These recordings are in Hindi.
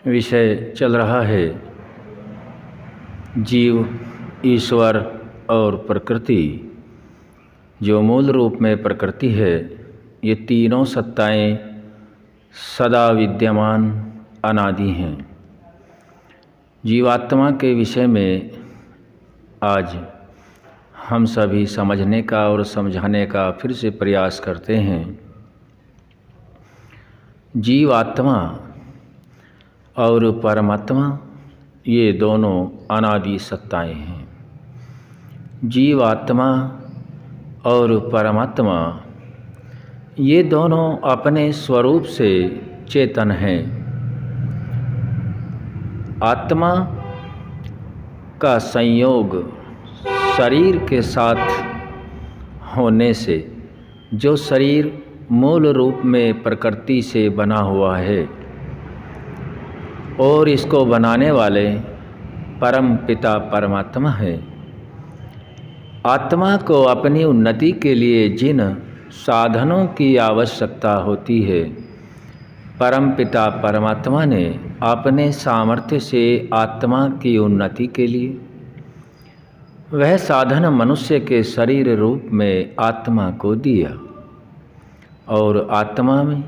विषय चल रहा है जीव, ईश्वर और प्रकृति। जो मूल रूप में प्रकृति है, ये तीनों सत्ताएं सदा विद्यमान अनादि हैं। जीवात्मा के विषय में आज हम सभी समझने का और समझाने का फिर से प्रयास करते हैं। जीवात्मा और परमात्मा ये दोनों अनादि सत्ताएं हैं। जीवात्मा और परमात्मा ये दोनों अपने स्वरूप से चेतन हैं। आत्मा का संयोग शरीर के साथ होने से जो शरीर मूल रूप में प्रकृति से बना हुआ है और इसको बनाने वाले परम पिता परमात्मा है। आत्मा को अपनी उन्नति के लिए जिन साधनों की आवश्यकता होती है, परम पिता परमात्मा ने अपने सामर्थ्य से आत्मा की उन्नति के लिए वह साधन मनुष्य के शरीर रूप में आत्मा को दिया। और आत्मा में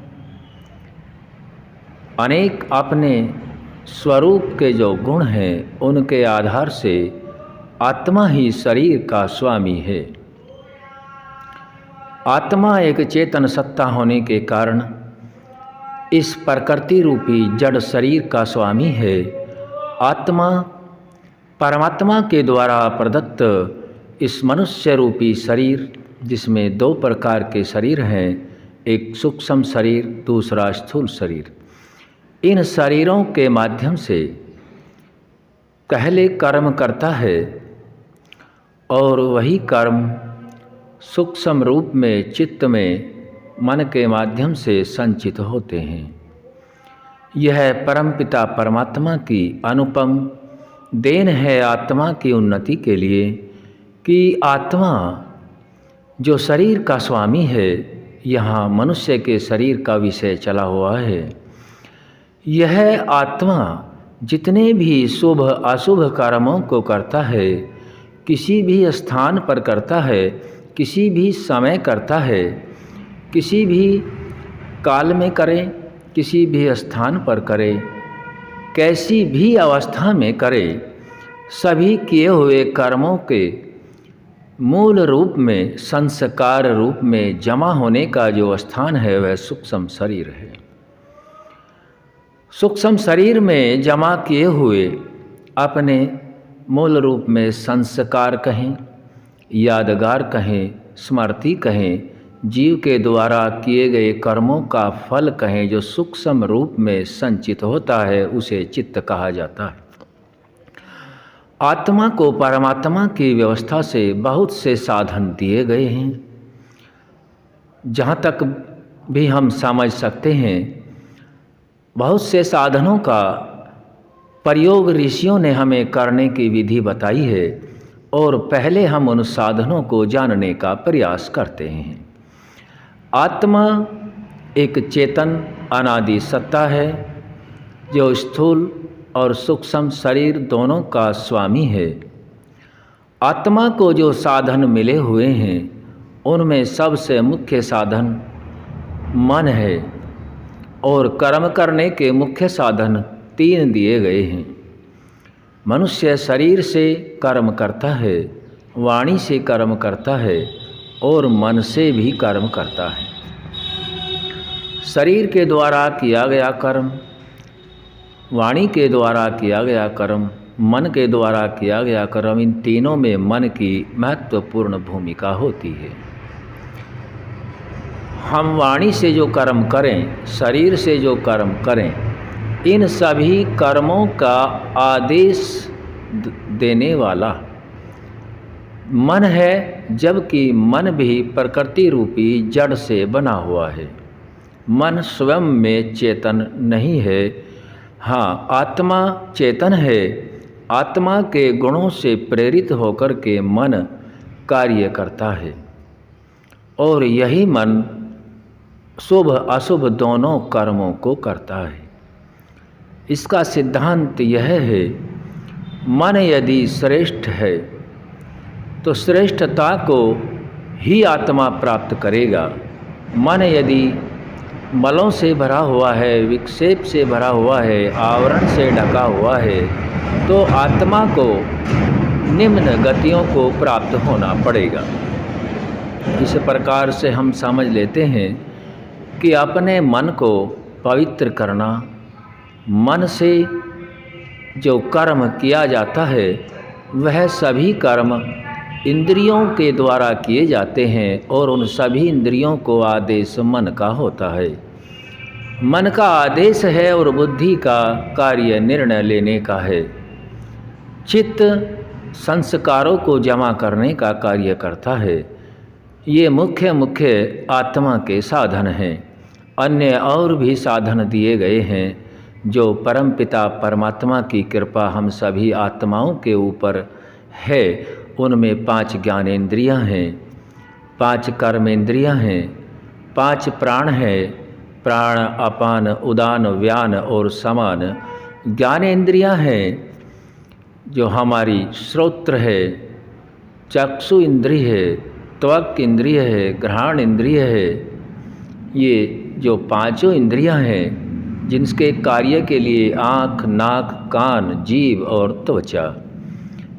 अनेक अपने स्वरूप के जो गुण हैं, उनके आधार से आत्मा ही शरीर का स्वामी है। आत्मा एक चेतन सत्ता होने के कारण इस प्रकृति रूपी जड़ शरीर का स्वामी है। आत्मा परमात्मा के द्वारा प्रदत्त इस मनुष्य रूपी शरीर, जिसमें दो प्रकार के शरीर हैं, एक सूक्ष्म शरीर, दूसरा स्थूल शरीर। इन शरीरों के माध्यम से पहले कर्म करता है और वही कर्म सूक्ष्म रूप में चित्त में मन के माध्यम से संचित होते हैं। यह परमपिता परमात्मा की अनुपम देन है आत्मा की उन्नति के लिए कि आत्मा जो शरीर का स्वामी है, यहाँ मनुष्य के शरीर का विषय चला हुआ है। यह आत्मा जितने भी शुभ अशुभ कर्मों को करता है, किसी भी स्थान पर करता है, किसी भी समय करता है, किसी भी काल में करे, किसी भी स्थान पर करे, कैसी भी अवस्था में करे, सभी किए हुए कर्मों के मूल रूप में, संस्कार रूप में जमा होने का जो स्थान है, वह सूक्ष्म शरीर है। सूक्ष्म शरीर में जमा किए हुए अपने मूल रूप में संस्कार कहें, यादगार कहें, स्मृति कहें, जीव के द्वारा किए गए कर्मों का फल कहें, जो सूक्ष्म रूप में संचित होता है, उसे चित्त कहा जाता है। आत्मा को परमात्मा की व्यवस्था से बहुत से साधन दिए गए हैं। जहाँ तक भी हम समझ सकते हैं, बहुत से साधनों का प्रयोग ऋषियों ने हमें करने की विधि बताई है और पहले हम उन साधनों को जानने का प्रयास करते हैं। आत्मा एक चेतन अनादि सत्ता है जो स्थूल और सूक्ष्म शरीर दोनों का स्वामी है। आत्मा को जो साधन मिले हुए हैं, उनमें सबसे मुख्य साधन मन है और कर्म करने के मुख्य साधन 3 दिए गए हैं। मनुष्य शरीर से कर्म करता है, वाणी से कर्म करता है और मन से भी कर्म करता है। शरीर के द्वारा किया गया कर्म, वाणी के द्वारा किया गया कर्म, मन के द्वारा किया गया कर्म, इन तीनों में मन की महत्वपूर्ण भूमिका होती है। हम वाणी से जो कर्म करें, शरीर से जो कर्म करें, इन सभी कर्मों का आदेश देने वाला मन है, जबकि मन भी प्रकृति रूपी जड़ से बना हुआ है। मन स्वयं में चेतन नहीं है। हाँ, आत्मा चेतन है। आत्मा के गुणों से प्रेरित होकर के मन कार्य करता है और यही मन शुभ अशुभ दोनों कर्मों को करता है। इसका सिद्धांत यह है, मन यदि श्रेष्ठ है तो श्रेष्ठता को ही आत्मा प्राप्त करेगा। मन यदि मलों से भरा हुआ है, विक्षेप से भरा हुआ है, आवरण से ढका हुआ है, तो आत्मा को निम्न गतियों को प्राप्त होना पड़ेगा। इस प्रकार से हम समझ लेते हैं कि अपने मन को पवित्र करना, मन से जो कर्म किया जाता है वह सभी कर्म इंद्रियों के द्वारा किए जाते हैं और उन सभी इंद्रियों को आदेश मन का होता है। मन का आदेश है और बुद्धि का कार्य निर्णय लेने का है। चित्त संस्कारों को जमा करने का कार्य करता है। ये मुख्य आत्मा के साधन हैं। अन्य और भी साधन दिए गए हैं जो परमपिता परमात्मा की कृपा हम सभी आत्माओं के ऊपर है। उनमें 5 ज्ञानेंद्रियां हैं, 5 कर्मेंद्रियां हैं, 5 प्राण हैं, प्राण अपान उदान व्यान और समान। ज्ञानेंद्रियां हैं जो हमारी श्रोत्र है, चक्षु इंद्रिय है, त्वक इंद्रिय है, घ्राण इंद्रिय है। ये जो 5 इंद्रियां हैं जिनके कार्य के लिए आँख, नाक, कान, जीभ और त्वचा,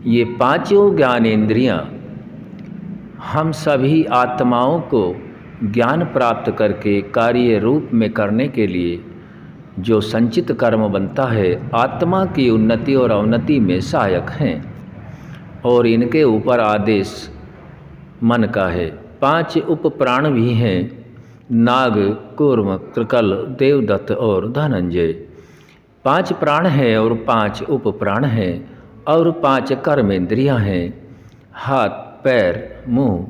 ये 5 ज्ञानेंद्रियां हम सभी आत्माओं को ज्ञान प्राप्त करके कार्य रूप में करने के लिए जो संचित कर्म बनता है, आत्मा की उन्नति और अवनति में सहायक हैं और इनके ऊपर आदेश मन का है। 5 उपप्राण भी हैं, नाग, कूर्म, कृकल, देवदत्त और धनंजय। 5 प्राण हैं और 5 उपप्राण हैं और 5 कर्मेंद्रियां हैं, हाथ, पैर, मुंह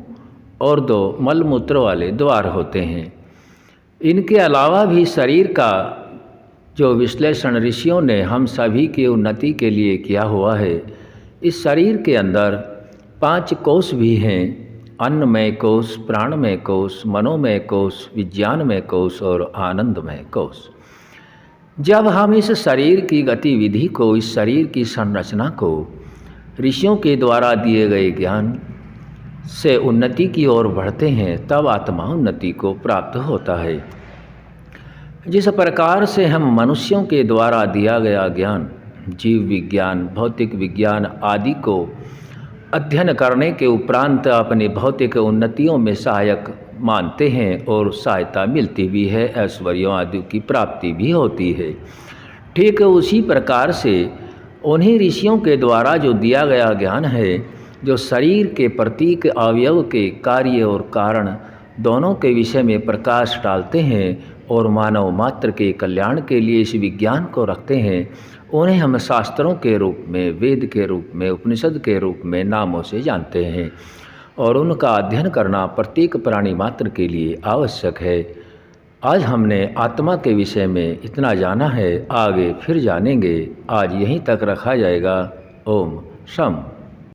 और 2 मलमूत्र वाले द्वार होते हैं। इनके अलावा भी शरीर का जो विश्लेषण ऋषियों ने हम सभी की उन्नति के लिए किया हुआ है, इस शरीर के अंदर 5 कोष भी हैं, अन्नमय कोष, प्राणमय कोष, मनोमय कोष, विज्ञानमय कोष और आनंदमय कोष। जब हम इस शरीर की गतिविधि को, इस शरीर की संरचना को ऋषियों के द्वारा दिए गए ज्ञान से उन्नति की ओर बढ़ते हैं, तब आत्मा उन्नति को प्राप्त होता है। जिस प्रकार से हम मनुष्यों के द्वारा दिया गया ज्ञान, जीव विज्ञान, भौतिक विज्ञान आदि को अध्ययन करने के उपरांत अपने भौतिक उन्नतियों में सहायक मानते हैं और सहायता मिलती भी है, ऐश्वर्यों आदि की प्राप्ति भी होती है। ठीक उसी प्रकार से उन्हीं ऋषियों के द्वारा जो दिया गया ज्ञान है, जो शरीर के प्रतीक अवयव के कार्य और कारण दोनों के विषय में प्रकाश डालते हैं और मानव मात्र के कल्याण के लिए इस विज्ञान को रखते हैं, उन्हें हम शास्त्रों के रूप में, वेद के रूप में, उपनिषद के रूप में नामों से जानते हैं और उनका अध्ययन करना प्रत्येक प्राणी मात्र के लिए आवश्यक है। आज हमने आत्मा के विषय में इतना जाना है, आगे फिर जानेंगे। आज यहीं तक रखा जाएगा। ओम शम।